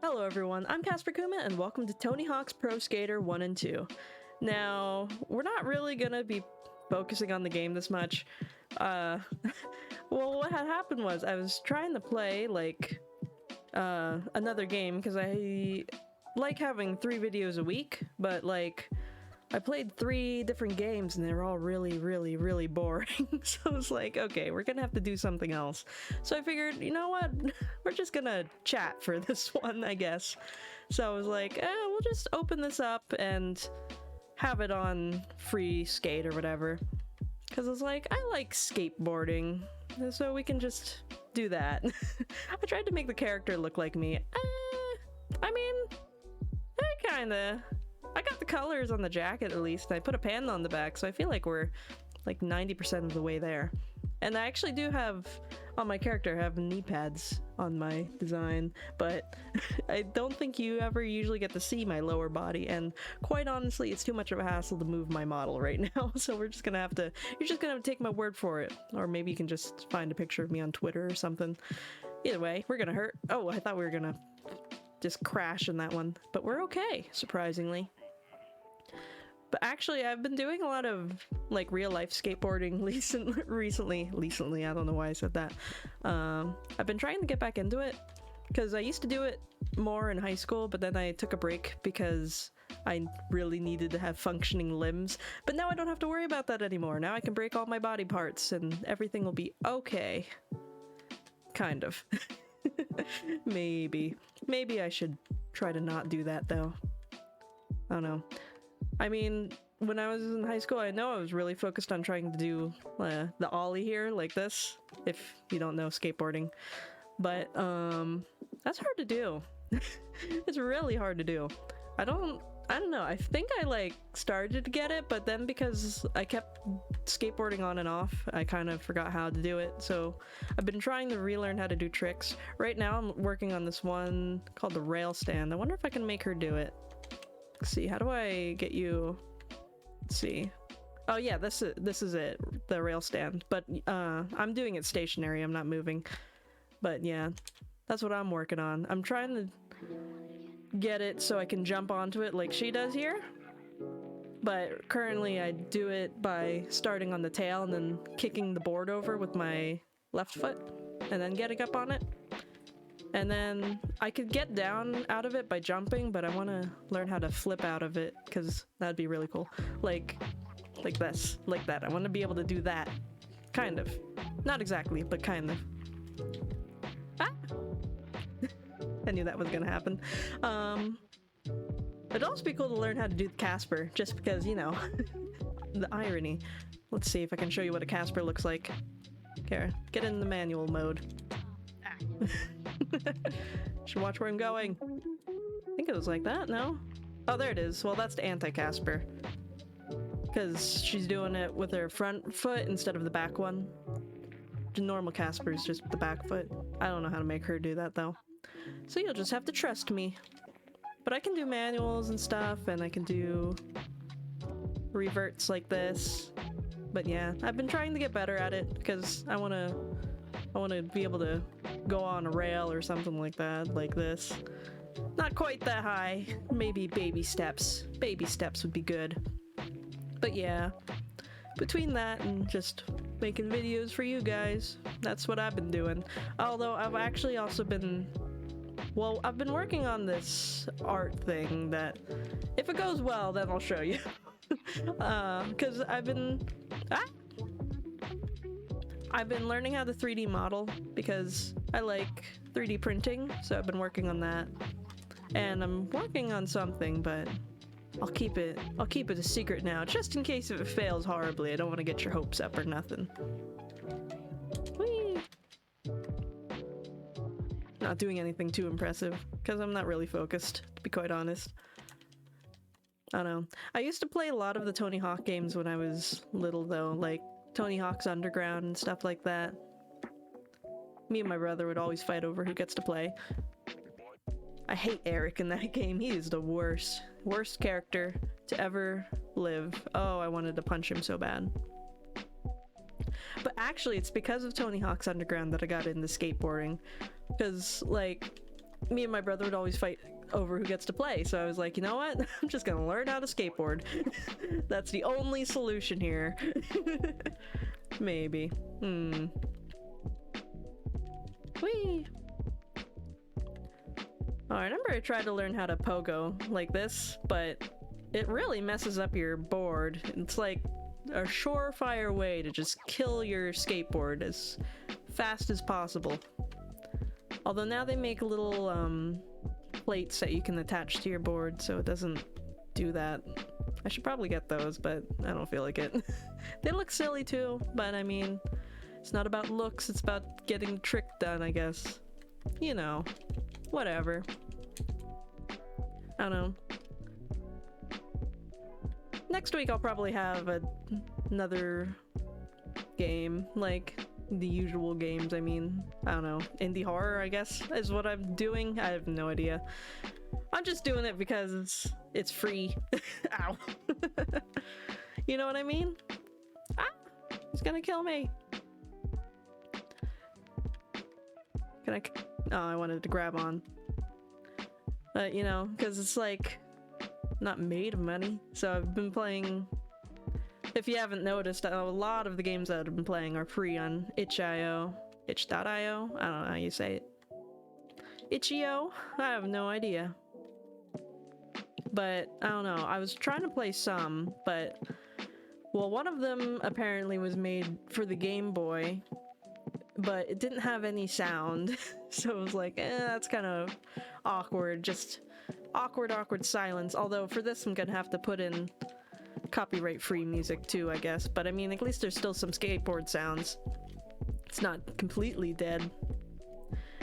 Hello everyone, I'm Casper Kuma and welcome to Tony Hawk's Pro Skater 1 and 2. Now, we're not really gonna be focusing on the game this much. Well, what had happened was I was trying to play, another game, because I like having 3 videos a week, but, I played 3 different games and they were all really boring. So I was like, okay, we're gonna have to do something else. So I figured, you know what? We're just gonna chat for this one, I guess. So I was like, we'll just open this up and have it on free skate or whatever. Because I was like, I like skateboarding, so we can just do that. I tried to make the character look like me. Kinda. I got the colors on the jacket at least. I put a panda on the back, so I feel like we're like 90% of the way there. And I actually do have, on my character, I have knee pads on my design, but I don't think you ever usually get to see my lower body, and quite honestly, it's too much of a hassle to move my model right now, so we're just gonna have to, you're just gonna have to take my word for it. Or maybe you can just find a picture of me on Twitter or something. Either way, we're gonna hurt. Oh, I thought we were gonna just crash in that one, but we're okay, surprisingly. But actually, I've been doing a lot of real life skateboarding recently. I don't know why I said that. I've been trying to get back into it because I used to do it more in high school, but then I took a break because I really needed to have functioning limbs. But now I don't have to worry about that anymore. Now I can break all my body parts and everything will be okay. Kind of. Maybe I should try to not do that though. I don't know. I mean, when I was in high school, I know I was really focused on trying to do the ollie here, like this, if you don't know skateboarding. But that's hard to do. It's really hard to do. I don't know. I think I started to get it, but then because I kept skateboarding on and off, I kind of forgot how to do it. So I've been trying to relearn how to do tricks. Right now I'm working on this one called the rail stand. I wonder if I can make her do it. Let's see, how do I get you? Let's see. Oh yeah, this is it, the rail stand. But I'm doing it stationary, I'm not moving. But yeah, that's what I'm working on. I'm trying to get it so I can jump onto it like she does here. But currently I do it by starting on the tail and then kicking the board over with my left foot and then getting up on it. And then I could get down out of it by jumping, but I want to learn how to flip out of it because that'd be really cool. Like this, like that. I want to be able to do that. Kind of. Not exactly, but kind of. Ah! I knew that was gonna happen. It'd also be cool to learn how to do the Casper, just because, you know, the irony. Let's see if I can show you what a Casper looks like. Kara, get in the manual mode. Ah. Should watch where I'm going. I think it was like that, no? Oh, there it is. Well, that's the anti-Casper. Because she's doing it with her front foot instead of the back one. The normal Casper is just the back foot. I don't know how to make her do that, though. So you'll just have to trust me. But I can do manuals and stuff, and I can do reverts like this. But yeah, I've been trying to get better at it, because I want to be able to go on a rail or something like that, like this. Not quite that high. Maybe baby steps. Baby steps would be good. But yeah, between that and just making videos for you guys, that's what I've been doing. Although I've actually also been, well, I've been working on this art thing that, if it goes well, then I'll show you. Because I've been learning how to 3D model because I like 3D printing, so I've been working on that. And I'm working on something, but I'll keep it a secret now, just in case if it fails horribly. I don't want to get your hopes up or nothing. Whee! Not doing anything too impressive, because I'm not really focused, to be quite honest. I don't know. I used to play a lot of the Tony Hawk games when I was little, though, like Tony Hawk's Underground and stuff like that. Me and my brother would always fight over who gets to play. I hate Eric in that game. He is the worst character to ever live. Oh, I wanted to punch him so bad. But actually, it's because of Tony Hawk's Underground that I got into skateboarding. Because, like, me and my brother would always fight over who gets to play, so I was like, you know what? I'm just gonna learn how to skateboard. That's the only solution here. Maybe. Whee! Oh, I remember I tried to learn how to pogo like this, but it really messes up your board. It's like a surefire way to just kill your skateboard as fast as possible. Although now they make little plates that you can attach to your board so it doesn't do that. I should probably get those, but I don't feel like it. They look silly too, but I mean, it's not about looks, it's about getting the trick done, I guess. You know, whatever. I don't know. Next week I'll probably have another game, like the usual games. I mean, I don't know, indie horror, I guess, is what I'm doing. I have no idea. I'm just doing it because it's free. Ow. You know what I mean? Ah! He's gonna kill me. Can I? Oh, I wanted to grab on. But, you know, because it's like not made of money. So I've been playing, if you haven't noticed, a lot of the games that I've been playing are free on itch.io. Itch.io? I don't know how you say it. Itch.io? I have no idea. But, I don't know. I was trying to play some, but, well, one of them apparently was made for the Game Boy, but it didn't have any sound. So it was like, that's kind of awkward. Just awkward silence. Although for this I'm gonna have to put in copyright-free music too, I guess. But I mean, at least there's still some skateboard sounds. It's not completely dead.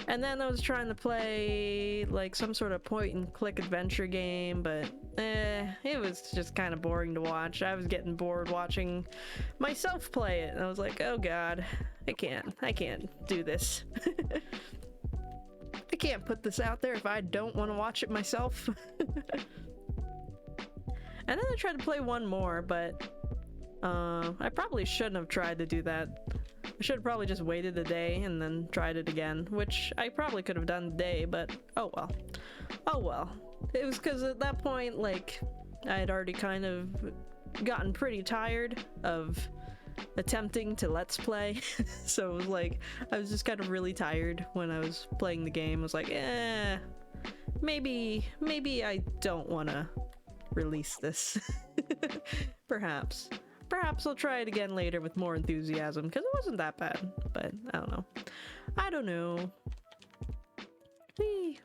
And then I was trying to play like some sort of point-and-click adventure game, but it was just kind of boring to watch. I was getting bored watching myself play it, and I was like, oh god, I can't do this. I can't put this out there if I don't want to watch it myself. And then I tried to play one more, but I probably shouldn't have tried to do that. I should have probably just waited a day and then tried it again, which I probably could have done today, but oh well. Oh well. It was because at that point, like, I had already kind of gotten pretty tired of attempting to let's play. So it was like, I was just kind of really tired when I was playing the game. I was like, maybe I don't want to release this. Perhaps I'll try it again later with more enthusiasm, because it wasn't that bad, but I don't know. Whee.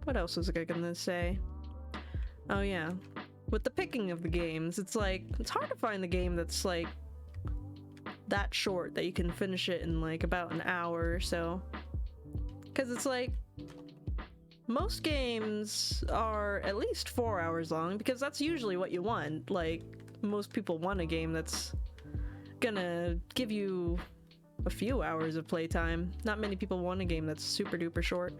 What else was I gonna say? Oh yeah, with the picking of the games, it's like, it's hard to find the game that's like that short that you can finish it in like about an hour or so. Because it's like, most games are at least 4 hours long, because that's usually what you want. Like, most people want a game that's gonna give you a few hours of playtime. Not many people want a game that's super duper short.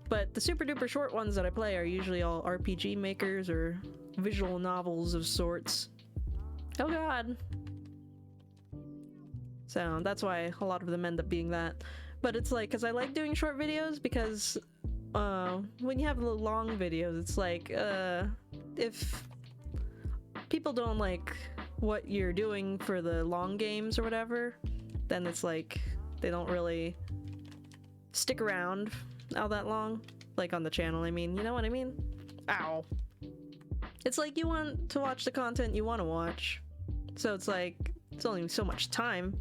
But the super duper short ones that I play are usually all RPG makers or visual novels of sorts. Oh god. So that's why a lot of them end up being that. But it's like, because I like doing short videos, because when you have the long videos, it's like, if people don't like what you're doing for the long games or whatever, then it's like, they don't really stick around all that long. Like on the channel, I mean, you know what I mean? Ow. It's like, you want to watch the content you want to watch. So it's like, it's only so much time.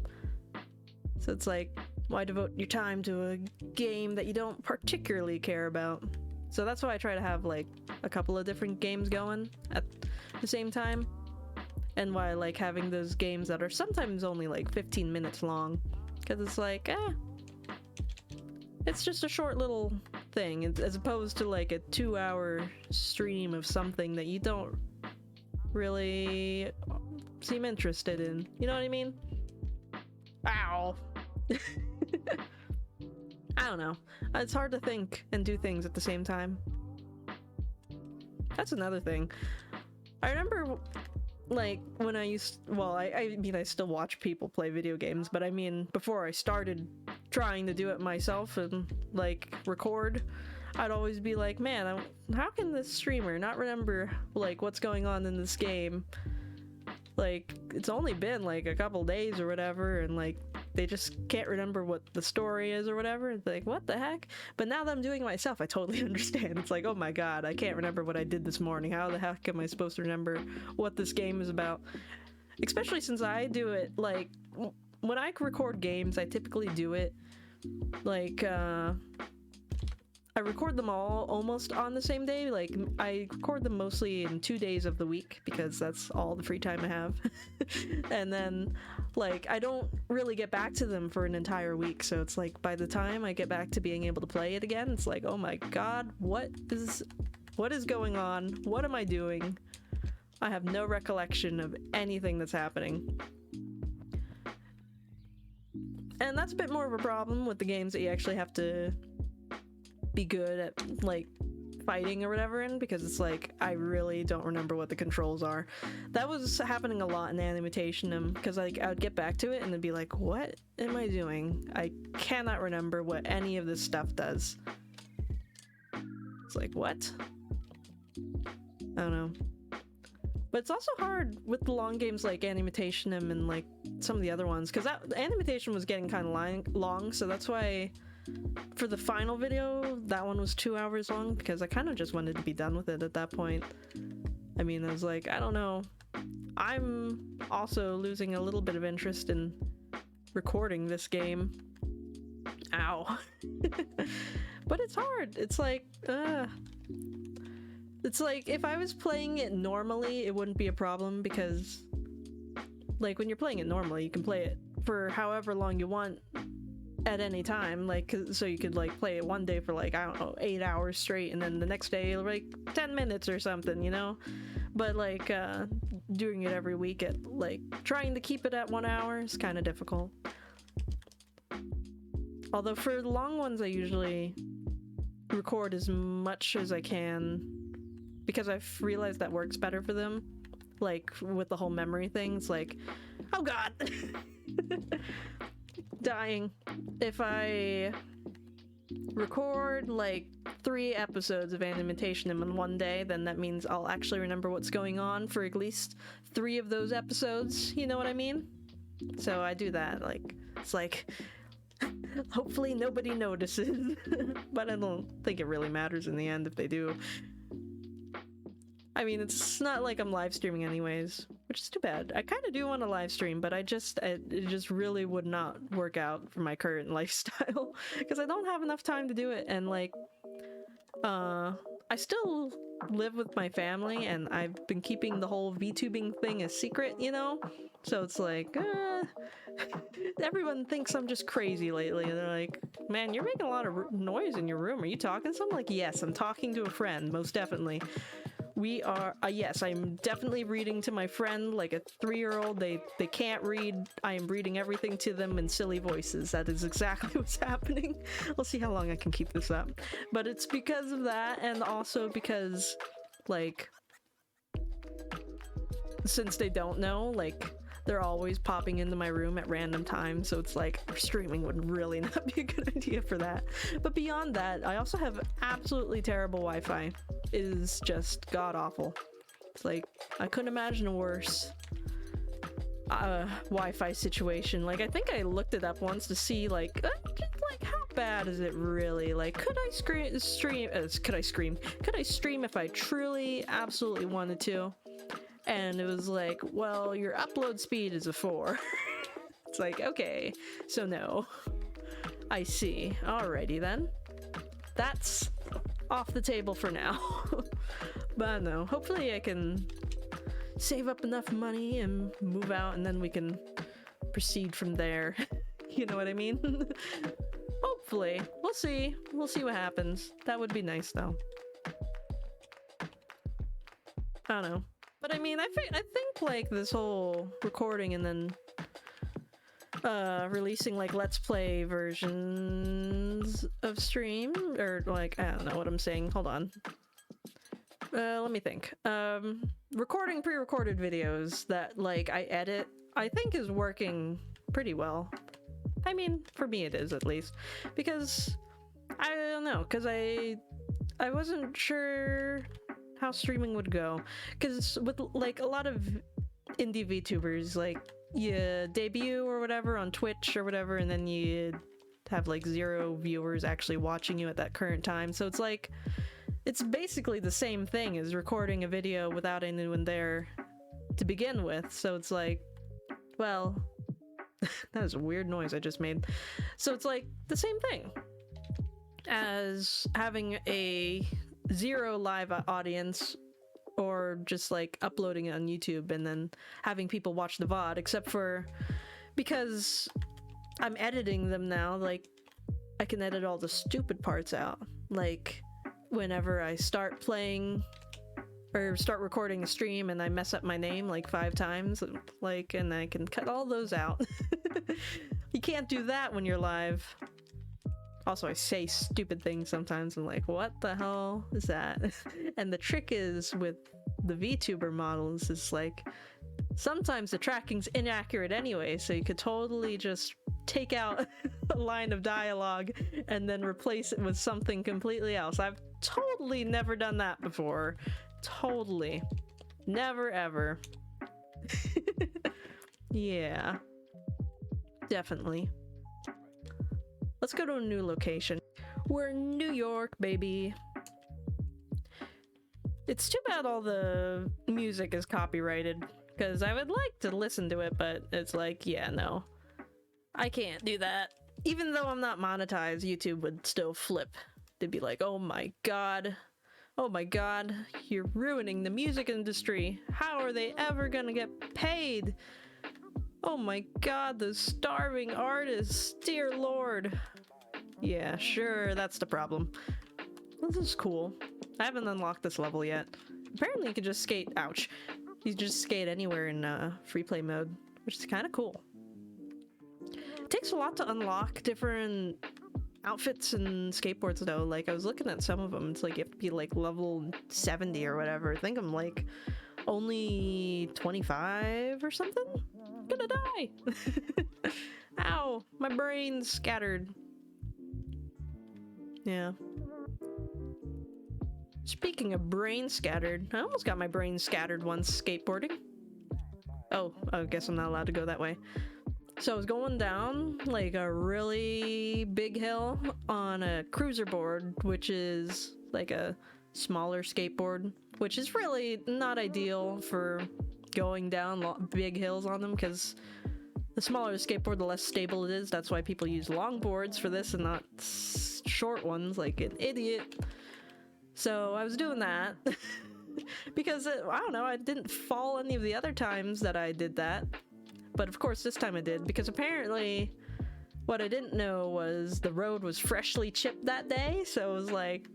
So it's like, why devote your time to a game that you don't particularly care about? So that's why I try to have like a couple of different games going at the same time. And why I like having those games that are sometimes only like 15 minutes long. Because it's like, it's just a short little thing, as opposed to like a 2-hour stream of something that you don't really seem interested in. You know what I mean? Ow. I don't know. It's hard to think and do things at the same time. That's another thing. I remember, like, when I used, well, I mean, I still watch people play video games, but I mean, before I started trying to do it myself and, like, record, I'd always be like, man, how can this streamer not remember, like, what's going on in this game? Like, it's only been, like, a couple days or whatever, and, like, they just can't remember what the story is or whatever. It's like, what the heck? But now that I'm doing it myself, I totally understand. It's like, oh my god, I can't remember what I did this morning. How the heck am I supposed to remember what this game is about? Especially since I do it, like, when I record games, I typically do it, like, I record them all almost on the same day. Like, I record them mostly in 2 days of the week because that's all the free time I have. And then, like, I don't really get back to them for an entire week. So it's like, by the time I get back to being able to play it again, it's like, oh my god, what is going on? What am I doing? I have no recollection of anything that's happening. And that's a bit more of a problem with the games that you actually have to be good at, like, fighting or whatever in, because it's like, I really don't remember what the controls are. That was happening a lot in Animation, because, like, I would get back to it and then be like, what am I doing? I cannot remember what any of this stuff does. It's like, what? I don't know. But it's also hard with the long games like Animation and, like, some of the other ones, because that Animation was getting kind of long, so that's why for the final video, that one was 2 hours long, because I kind of just wanted to be done with it at that point. I mean, I was like, I don't know. I'm also losing a little bit of interest in recording this game. Ow. But it's hard. It's like, it's like, if I was playing it normally, it wouldn't be a problem, because, like, when you're playing it normally, you can play it for however long you want at any time, like, so you could, like, play it one day for, like, I don't know, 8 hours straight, and then the next day, like, 10 minutes or something, you know? But, like, doing it every week at, like, trying to keep it at 1 hour is kind of difficult. Although for the long ones, I usually record as much as I can, because I've realized that works better for them. Like, with the whole memory things, like, oh god! Dying. If I record, like, 3 episodes of Animation in one day, then that means I'll actually remember what's going on for at least 3 of those episodes, you know what I mean? So I do that, like, it's like, hopefully nobody notices, but I don't think it really matters in the end if they do. I mean, it's not like I'm live streaming anyways, which is too bad. I kind of do want to live stream, but it just really would not work out for my current lifestyle, because I don't have enough time to do it, and, like, I still live with my family, and I've been keeping the whole VTubing thing a secret, you know? So it's like, everyone thinks I'm just crazy lately, and they're like, man, you're making a lot of noise in your room. Are you talking to someone? Like, yes, I'm talking to a friend, most definitely. We are, yes, I'm definitely reading to my friend, like a 3-year-old. They can't read. I am reading everything to them in silly voices. That is exactly what's happening. We'll see how long I can keep this up. But it's because of that, and also because, like, since they don't know, like, they're always popping into my room at random times, so it's like, streaming would really not be a good idea for that. But beyond that, I also have absolutely terrible Wi-Fi. It is just god-awful. It's like, I couldn't imagine a worse Wi-Fi situation. Like, I think I looked it up once to see, like, how bad is it really? Like, could I stream if I truly, absolutely wanted to? And it was like, well, your upload speed is a 4. It's like, okay, so no. I see. Alrighty then. That's off the table for now. But no, hopefully I can save up enough money and move out, and then we can proceed from there. You know what I mean? Hopefully. We'll see. We'll see what happens. That would be nice, though. I don't know. But I mean, I think like this whole recording and then releasing like let's play versions of stream, or like, I don't know what I'm saying, hold on. let me think. Recording pre-recorded videos that, like, I edit, I think is working pretty well. I mean, for me it is, at least. Because, I don't know, because I wasn't sure how streaming would go. Because with, like, a lot of indie VTubers, like, you debut or whatever on Twitch or whatever, and then you have, like, 0 viewers actually watching you at that current time. So it's like, it's basically the same thing as recording a video without anyone there to begin with. So it's like, well, that is a weird noise I just made. So it's like the same thing as having a 0 live audience, or just like uploading it on YouTube and then having people watch the VOD, except for because I'm editing them now, like, I can edit all the stupid parts out. Like, whenever I start playing or start recording a stream and I mess up my name like 5 times, like, and I can cut all those out. You can't do that when you're live. Also, I say stupid things sometimes. I'm like, what the hell is that? And the trick is with the VTuber models is like, sometimes the tracking's inaccurate anyway, so you could totally just take out a line of dialogue and then replace it with something completely else. I've totally never done that before. Totally. Never ever. Yeah. Definitely. Let's go to a new location. We're in New York, baby. It's too bad all the music is copyrighted, because I would like to listen to it, but it's like, yeah, no. I can't do that. Even though I'm not monetized, YouTube would still flip. They'd be like, oh my god, you're ruining the music industry. How are they ever gonna get paid? Oh my god, those starving artists, dear lord. Yeah, sure, that's the problem. This is cool. I haven't unlocked this level yet. Apparently you can just skate, ouch. You can just skate anywhere in free play mode, which is kind of cool. It takes a lot to unlock different outfits and skateboards though. Like, I was looking at some of them, it's like you have to be like level 70 or whatever. I think I'm like only 25 or something? I'm gonna die! Ow! My brain's scattered. Yeah. Speaking of brain scattered, I almost got my brain scattered once skateboarding. Oh, I guess I'm not allowed to go that way. So I was going down like a really big hill on a cruiser board, which is like a smaller skateboard, which is really not ideal for going down big hills on them, because the smaller the skateboard, the less stable it is. That's why people use long boards for this and not short ones like an idiot. So I was doing that because, I don't know, I didn't fall any of the other times that I did that. But of course this time I did, because apparently what I didn't know was the road was freshly chipped that day, so it was like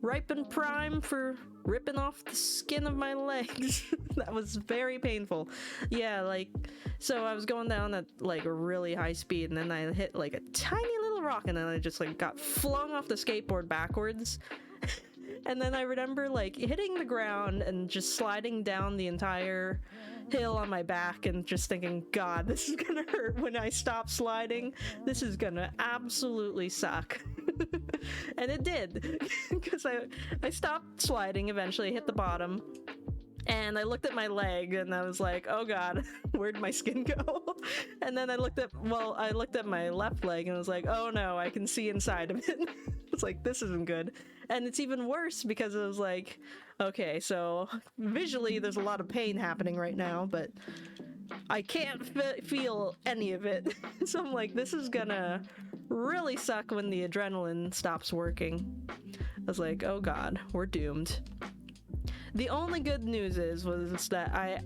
ripe and prime for ripping off the skin of my legs. That was very painful. Yeah, like, so I was going down at like a really high speed, and then I hit like a tiny little rock, and then I just like got flung off the skateboard backwards. And then I remember like hitting the ground and just sliding down the entire hill on my back and just thinking, God, this is gonna hurt when I stop sliding. This is gonna absolutely suck. And it did, because I stopped sliding, eventually hit the bottom, and I looked at my leg and I was like, oh god, where'd my skin go? And then I looked at my left leg and I was like, oh no, I can see inside of it. It's like, this isn't good. And it's even worse because it was like, okay, so visually there's a lot of pain happening right now, but I can't feel any of it. So I'm like, this is gonna really suck when the adrenaline stops working. I was like, oh god, we're doomed. The only good news was that I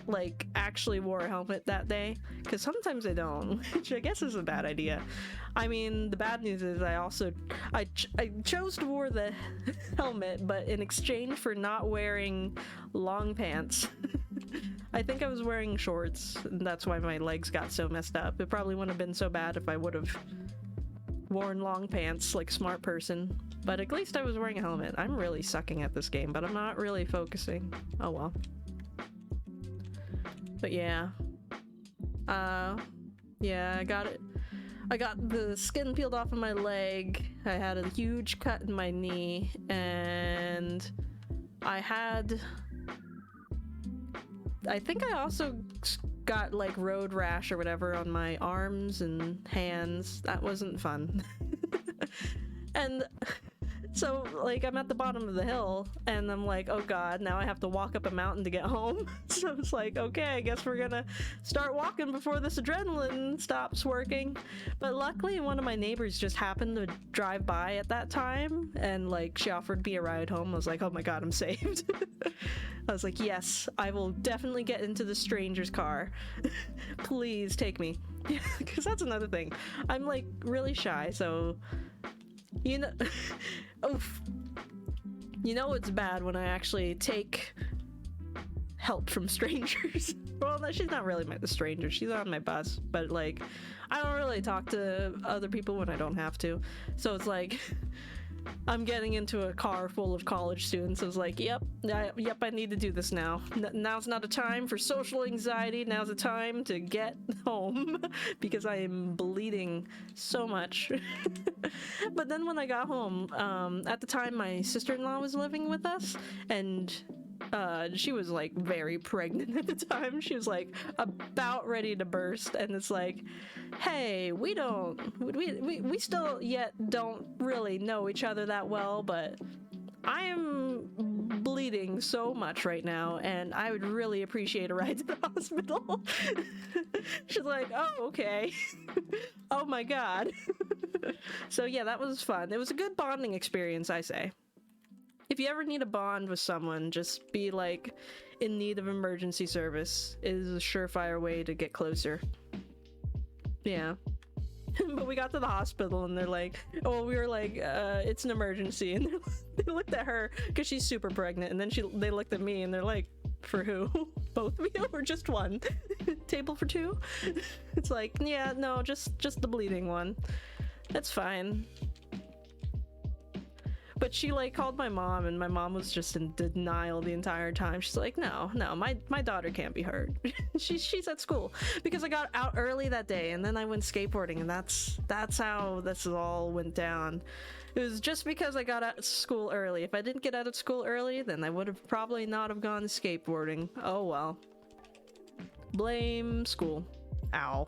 like actually wore a helmet that day, because sometimes I don't, which I guess is a bad idea. I mean, the bad news is I chose to wear the helmet, but in exchange for not wearing long pants. I think I was wearing shorts, and that's why my legs got so messed up. It probably wouldn't have been so bad if I would have worn long pants like a smart person. But at least I was wearing a helmet. I'm really sucking at this game, but I'm not really focusing. Oh well. But yeah. Yeah, I got it. I got the skin peeled off of my leg. I had a huge cut in my knee, and I think I also got like road rash or whatever on my arms and hands. That wasn't fun. And so, like, I'm at the bottom of the hill, and I'm like, oh god, now I have to walk up a mountain to get home. So it's like, okay, I guess we're gonna start walking before this adrenaline stops working. But luckily, one of my neighbors just happened to drive by at that time, and, like, she offered me a ride home. I was like, oh my god, I'm saved. I was like, yes, I will definitely get into the stranger's car. Please take me. Because that's another thing. I'm, like, really shy, so... You know, oof. You know it's bad when I actually take help from strangers. Well, no, she's not really a stranger. She's on my bus, but like, I don't really talk to other people when I don't have to. So it's like, I'm getting into a car full of college students. I was like, yep, I need to do this now. Now's not a time for social anxiety. Now's a time to get home because I am bleeding so much. But then when I got home, at the time my sister-in-law was living with us, and she was like very pregnant at the time. She was like about ready to burst, and it's like, hey, we still yet don't really know each other that well, but I am bleeding so much right now, and I would really appreciate a ride to the hospital. She's like, oh, okay. Oh my god. So yeah, that was fun. It was a good bonding experience, I say. If you ever need a bond with someone, just be like in need of emergency service. It is a surefire way to get closer. Yeah. But we got to the hospital and they're like, oh, we were like, it's an emergency. And they looked at her because she's super pregnant. And then they looked at me and they're like, for who? Both of you or just one? Table for two? It's like, yeah, no, just the bleeding one. That's fine. But she like called my mom, and my mom was just in denial the entire time. She's like, no, my daughter can't be hurt. she's at school, because I got out early that day, and then I went skateboarding, and that's how this all went down. It was just because I got out of school early. If I didn't get out of school early, then I would have probably not have gone skateboarding. Oh well. Blame school. Ow.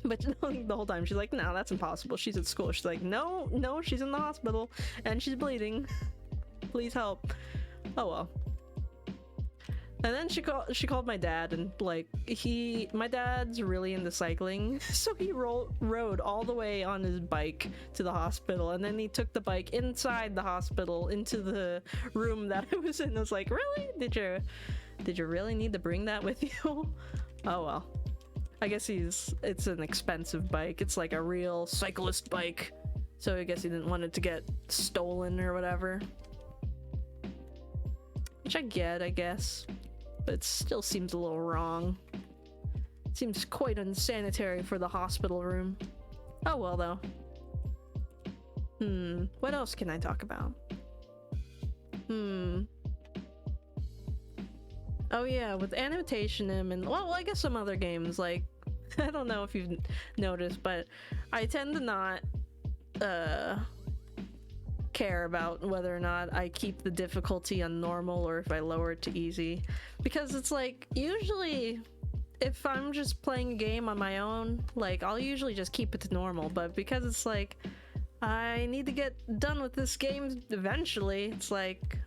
But the whole time she's like, no, that's impossible. She's at school. She's like, no, she's in the hospital and she's bleeding. Please help. Oh well. And then she called my dad, and like my dad's really into cycling, so he rode all the way on his bike to the hospital, and then he took the bike inside the hospital into the room that I was in. I was like, really? Did you really need to bring that with you? Oh well. I guess it's an expensive bike. It's like a real cyclist bike. So I guess he didn't want it to get stolen or whatever. Which I get, I guess. But it still seems a little wrong. It seems quite unsanitary for the hospital room. Oh well though. What else can I talk about? Oh yeah, with Annotation and well, I guess some other games, like I don't know if you've noticed, but I tend to not care about whether or not I keep the difficulty on normal or if I lower it to easy, because it's like usually if I'm just playing a game on my own, like I'll usually just keep it to normal, but because it's like I need to get done with this game eventually, it's like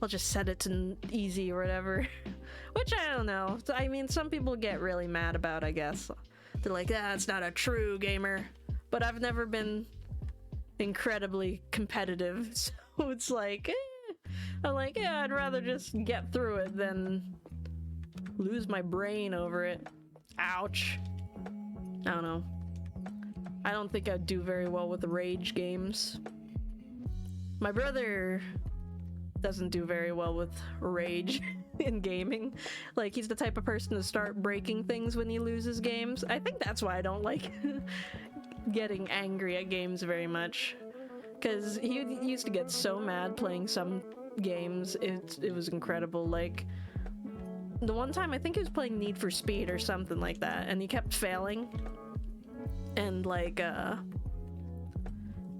I'll just set it to easy or whatever. Which I don't know. I mean, some people get really mad about, I guess. They're like, it's not a true gamer. But I've never been incredibly competitive, so it's like, I'm like, yeah, I'd rather just get through it than lose my brain over it. Ouch. I don't know. I don't think I'd do very well with the rage games. My brother doesn't do very well with rage in gaming. Like, he's the type of person to start breaking things when he loses games. I think that's why I don't like getting angry at games very much. Because he used to get so mad playing some games, it was incredible. Like, the one time I think he was playing Need for Speed or something like that, and he kept failing. And, like,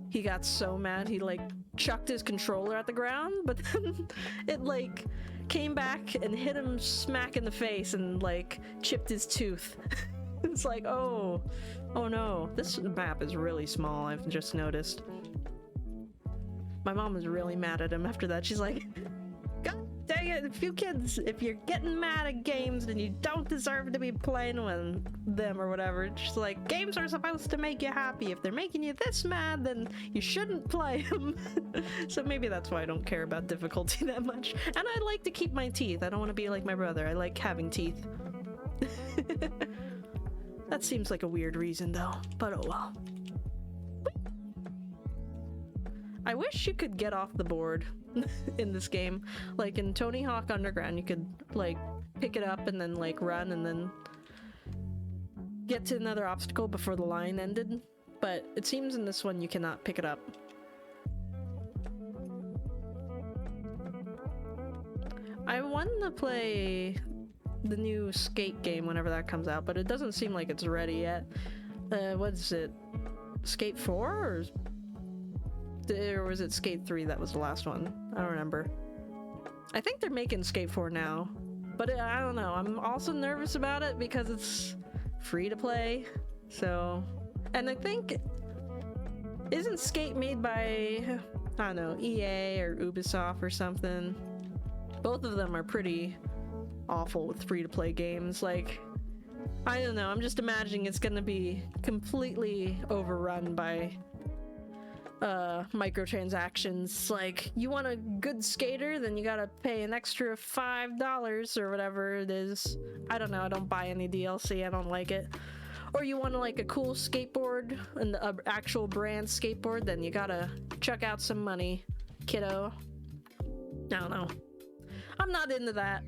he got so mad, he, like, chucked his controller at the ground, but then it, like, came back and hit him smack in the face and, like, chipped his tooth. It's like, oh no. This map is really small, I've just noticed. My mom was really mad at him after that. She's like, God dang it, if you kids, if you're getting mad at games, then you don't deserve to be playing with them or whatever. She's like, games are supposed to make you happy. If they're making you this mad, then you shouldn't play them. So maybe that's why I don't care about difficulty that much. And I like to keep my teeth. I don't want to be like my brother. I like having teeth. That seems like a weird reason though, but oh well. I wish you could get off the board in this game. Like in Tony Hawk Underground, you could like pick it up and then like run and then get to another obstacle before the line ended. But it seems in this one you cannot pick it up. I want to play the new Skate game whenever that comes out, but it doesn't seem like it's ready yet. What is it? Skate 4? Or was it Skate 3 that was the last one? I don't remember. I think they're making Skate 4 now, but I don't know. I'm also nervous about it because it's free to play, so... And I think... Isn't Skate made by, I don't know, EA or Ubisoft or something? Both of them are pretty awful with free-to-play games. Like, I don't know, I'm just imagining it's gonna be completely overrun by microtransactions. Like, you want a good skater, then you gotta pay an extra $5 or whatever it is. I don't know, I don't buy any DLC, I don't like it. Or you want like a cool skateboard, and the actual brand skateboard, then you gotta chuck out some money, kiddo. I don't know. I'm not into that.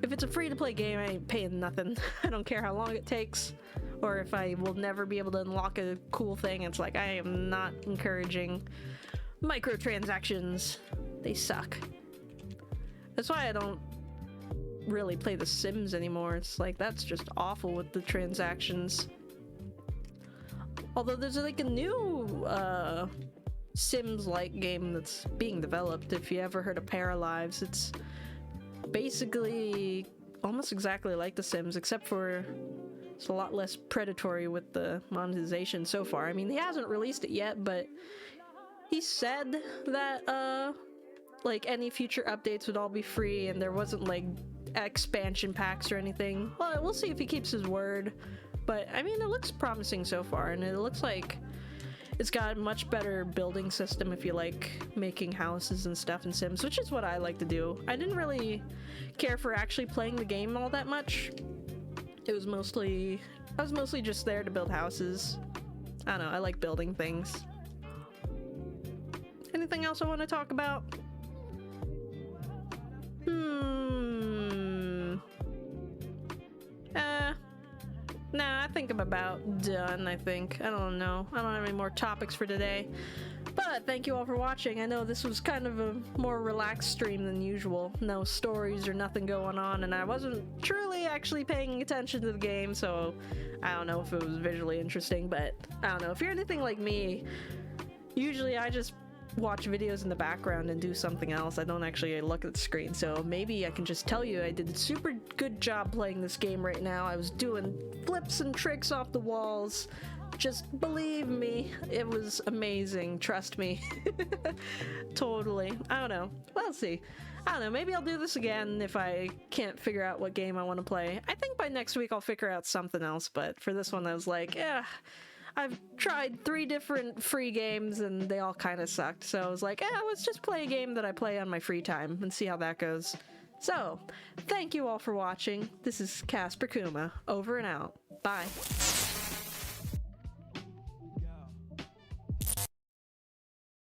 If it's a free-to-play game, I ain't paying nothing. I don't care how long it takes, or if I will never be able to unlock a cool thing. It's like, I am not encouraging microtransactions. They suck. That's why I don't really play The Sims anymore. It's like, that's just awful with the transactions. Although there's like a new Sims-like game that's being developed. If you ever heard of Paralives, it's basically almost exactly like The Sims, except for it's a lot less predatory with the monetization so far. I mean, he hasn't released it yet, but he said that like any future updates would all be free and there wasn't like expansion packs or anything. Well, we'll see if he keeps his word, but I mean, it looks promising so far, and it looks like it's got a much better building system if you like making houses and stuff in Sims, which is what I like to do. I didn't really care for actually playing the game all that much. I was mostly just there to build houses. I don't know, I like building things. Anything else I want to talk about? Nah, I think I'm about done, I think. I don't know. I don't have any more topics for today. But thank you all for watching. I know this was kind of a more relaxed stream than usual. No stories or nothing going on, and I wasn't truly actually paying attention to the game, so I don't know if it was visually interesting, but I don't know. If you're anything like me, usually I just watch videos in the background and do something else. I don't actually look at the screen, so maybe I can just tell you I did a super good job playing this game right now. I was doing flips and tricks off the walls. Just believe me, it was amazing. Trust me. Totally. I don't know. We'll see. I don't know. Maybe I'll do this again if I can't figure out what game I want to play. I think by next week I'll figure out something else, but for this one I was like, yeah, I've tried 3 different free games and they all kind of sucked. So I was like, let's just play a game that I play on my free time and see how that goes. So, thank you all for watching. This is Casper Kuma, over and out. Bye.